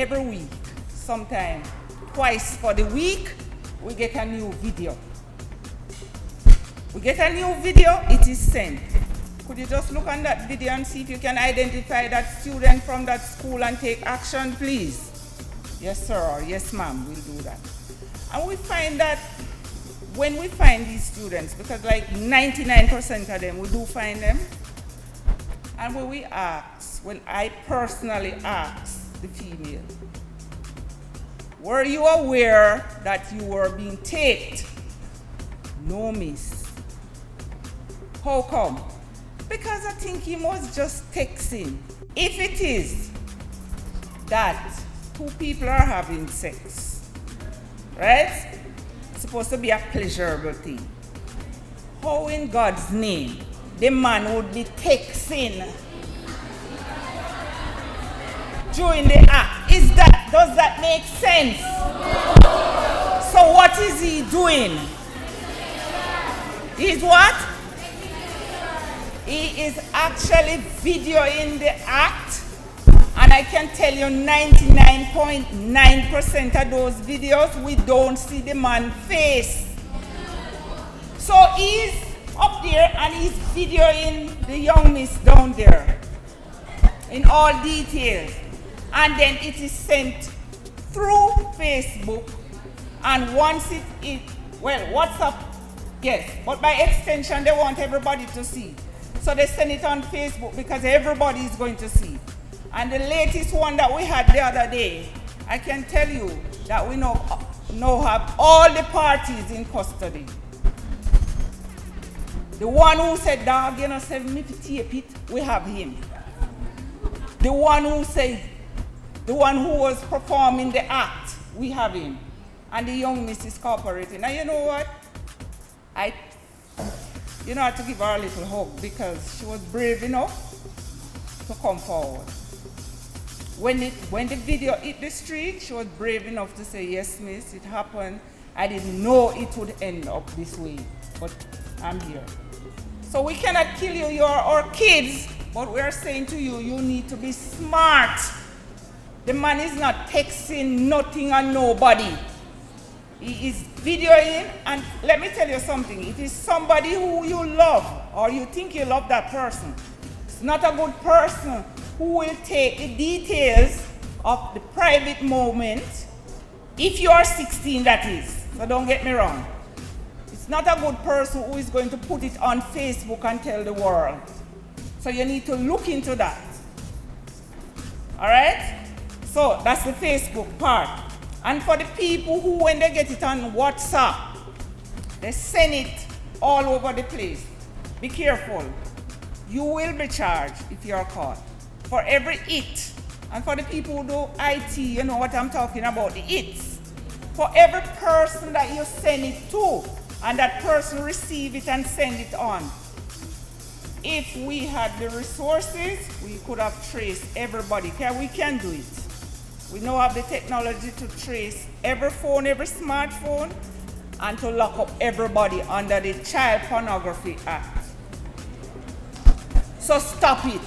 every week, sometime twice for the week, we get a new video. We get a new video, it is sent. Could you just look on that video and see if you can identify that student from that school and take action, please? Yes, sir, or yes, ma'am, we'll do that. And we find that when we find these students, because like 99% of them, we do find them, and when we ask, when I personally ask the female, were you aware that you were being taped? No, miss. How come? Because I think he was just texting. If it is that two people are having sex, right? It's supposed to be a pleasurable thing. How in God's name the man would be texting during the act? Does that make sense? So what is he doing? He's what? He is actually videoing the act, and I can tell you 99.9% of those videos we don't see the man's face. So he's up there and he's videoing the young miss down there in all details, and then it is sent through Facebook, and once WhatsApp, yes, but by extension they want everybody to see. So they send it on Facebook because everybody is going to see. And the latest one that we had the other day, I can tell you that we now have all the parties in custody. The one who said, dog, you know, 7 me to tape it, we have him. The one who was performing the act, we have him. And the young miss is cooperating. And you know what? I had to give her a little hug because she was brave enough to come forward. When the video hit the street, she was brave enough to say, yes, miss, it happened. I didn't know it would end up this way, but I'm here. So we cannot kill you, you're our kids, but we are saying to you, you need to be smart. The man is not texting nothing and nobody. He is videoing, and let me tell you something. If it's somebody who you love, or you think you love that person, it's not a good person who will take the details of the private moment, if you are 16, that is. So don't get me wrong. It's not a good person who is going to put it on Facebook and tell the world. So you need to look into that. All right? So that's the Facebook part. And for the people who, when they get it on WhatsApp, they send it all over the place. Be careful. You will be charged if you are caught. For every hit, and for the people who do IT, you know what I'm talking about, the hits. For every person that you send it to, and that person receive it and send it on, if we had the resources, we could have traced everybody. We can do it. We now have the technology to trace every phone, every smartphone, and to lock up everybody under the Child Pornography Act. So stop it.